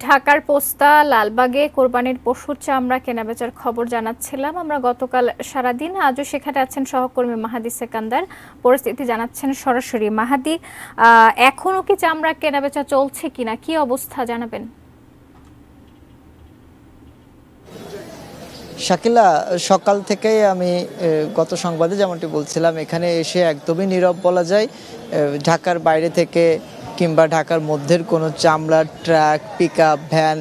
ঢাকার পোস্তা লালবাগে কোরবানির পশুর চামড়া কেনাবেচার খবর জানাচ্ছিলাম আমরা গতকাল সারাদিন। আজও সেখানে আছেন সহকর্মী মাহাদি সেকান্দার, পরিস্থিতি জানাচ্ছেন সরাসরি। মাহাদি, এখনো কি চামড়া কেনাবেচা চলছে কিনা, কি অবস্থা জানাবেন? শাকিলা, সকাল থেকেই আমি গত সংবাদে যেমনটি বলছিলাম, এখানে এসে একদমই নীরব বলা যায়। ঢাকার বাইরে থেকে কিংবা ঢাকার মধ্যের কোনো চামড়ার ট্রাক, পিকআপ, ভ্যান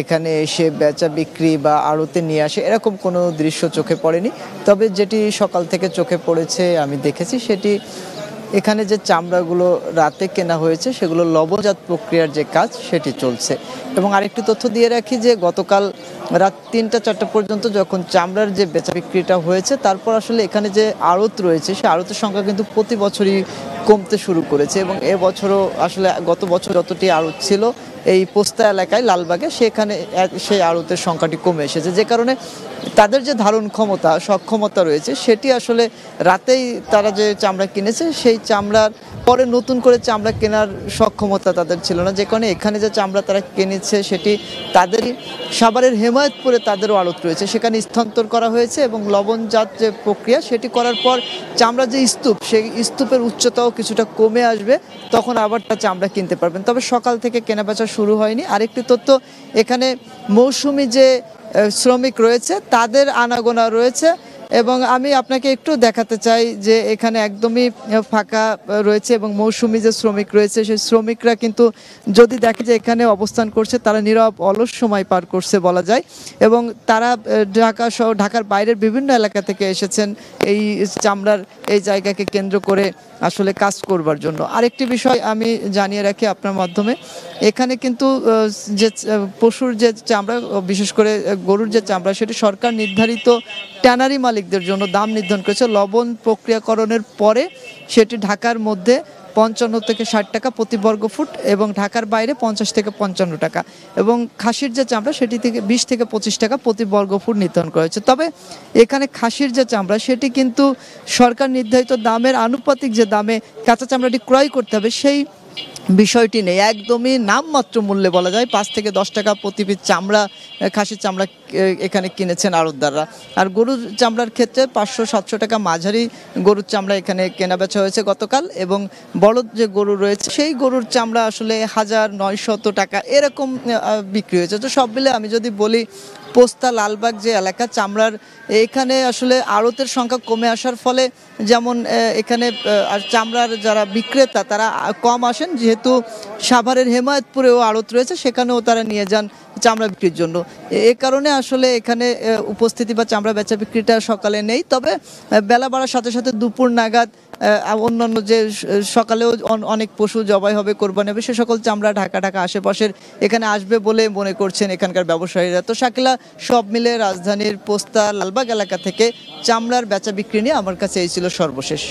এখানে এসে বেচা বিক্রি বা আড়তে নিয়ে আসে এরকম কোনো দৃশ্য চোখে পড়েনি। তবে যেটি সকাল থেকে চোখে পড়েছে, আমি দেখেছি, সেটি এখানে যে চামড়াগুলো রাতে কেনা হয়েছে সেগুলো লবণজাত প্রক্রিয়ার যে কাজ সেটি চলছে। এবং আরেকটি তথ্য দিয়ে রাখি যে গতকাল রাত ৩টা-৪টা পর্যন্ত যখন চামড়ার যে বেচা বিক্রিটা হয়েছে, তারপর আসলে এখানে যে আড়ত রয়েছে সেই আড়তের সংখ্যা কিন্তু প্রতি বছরই কমতে শুরু করেছে। এবং এবছরও আসলে গত বছর যতটি আড়ত ছিল এই পোস্তা এলাকায় লালবাগে, সেখানে সেই আড়তের সংখ্যাটি কমে এসেছে, যে কারণে তাদের যে ধারণ ক্ষমতা, সক্ষমতা রয়েছে সেটি আসলে রাতেই তারা যে চামড়া কিনেছে সেই চামড়ার পরে নতুন করে চামড়া কেনার সক্ষমতা তাদের ছিল না, যে কারণে এখানে যে চামড়া তারা কিনেছে সেটি তাদেরই সাভারের হেমায়েতপুরে তাদেরও আড়ত রয়েছে, সেখানে স্থানান্তর করা হয়েছে। এবং লবণজাত যে প্রক্রিয়া সেটি করার পর চামড়া যে স্তূপ, সেই স্তূপের উচ্চতাও কিছুটা কমে আসবে, তখন আবার তা চামড়া কিনতে পারবেন। তবে সকাল থেকে কেনাবেচা শুরু হয়নি। আরেকটি তথ্য, এখানে মৌসুমি যে শ্রমিক রয়েছে তাদের আনাগোনা রয়েছে। এবং আমি আপনাকে একটু দেখাতে চাই যে এখানে একদমই ফাঁকা রয়েছে এবং মৌসুমি যে শ্রমিক রয়েছে সেই শ্রমিকরা কিন্তু যদি দেখে যে এখানে অবস্থান করছে, তারা নীরব অলস সময় পার করছে বলা যায়। এবং তারা ঢাকা সহ ঢাকার বাইরের বিভিন্ন এলাকা থেকে এসেছেন এই চামড়ার এই জায়গাকে কেন্দ্র করে আসলে কাজ করবার জন্য। আরেকটি বিষয় আমি জানিয়ে রাখি আপনার মাধ্যমে, এখানে কিন্তু যে পশুর যে চামড়া, বিশেষ করে গরুর যে চামড়া, সেটি সরকার নির্ধারিত ট্যানারি মালিকদের জন্য দাম নির্ধারণ করেছে। লবণ প্রক্রিয়াকরণের পরে সেটি ঢাকার মধ্যে 55 থেকে 60 টাকা প্রতি বর্গ ফুট এবং ঢাকার বাইরে 50 থেকে 55 টাকা। এবং খাসির যে চামড়া সেটি থেকে 20 থেকে 25 টাকা প্রতি বর্গ ফুট নির্ধারণ করা হয়েছে। তবে এখানে খাসির যে চামড়া সেটি কিন্তু সরকার নির্ধারিত দামের আনুপাতিক যে দামে কাঁচা চামড়াটি ক্রয় করতে হবে সেই বিষয়টি নেই, একদমই নামমাত্র মূল্যে বলা যায় 5 থেকে 10 টাকা প্রতি পিস চামড়া, খাসির চামড়া এখানে কিনেছেন আড়তদাররা। আর গরুর চামড়ার ক্ষেত্রে 500-700 টাকা মাঝারি গরুর চামড়া এখানে কেনাবেচা হয়েছে গতকাল। এবং বড় যে গরু রয়েছে সেই গরুর চামড়া আসলে 1900 টাকা এরকম বিক্রি হয়েছে। তো সব মিলে আমি যদি বলি, পোস্তা লালবাগ যে এলাকা চামড়ার, এখানে আসলে আড়তের সংখ্যা কমে আসার ফলে যেমন এখানে আর চামড়ার যারা বিক্রেতা তারা কম আসেন, যেহেতু সাভারের হেমায়েতপুরেও আড়ত রয়েছে সেখানেও তারা নিয়ে যান চামড়া বিক্রির জন্য। এ কারণে আসলে এখানে উপস্থিতি বা চামড়া বেচা বিক্রিটা সকালে নেই। তবে বেলা বাড়ার সাথে সাথে দুপুর নাগাদ অন্যান্য যে সকালেও অনেক পশু জবাই হবে, কোরবানি হবে, সে সকল চামড়া ঢাকা আশেপাশের এখানে আসবে বলে মনে করছেন এখানকার ব্যবসায়ীরা। তো শাকিলা, সব মিলে রাজধানীর পোস্তা লালবাগ এলাকা থেকে চামড়ার বেচা বিক্রি নিয়ে আমার কাছে এই ছিল সর্বশেষ।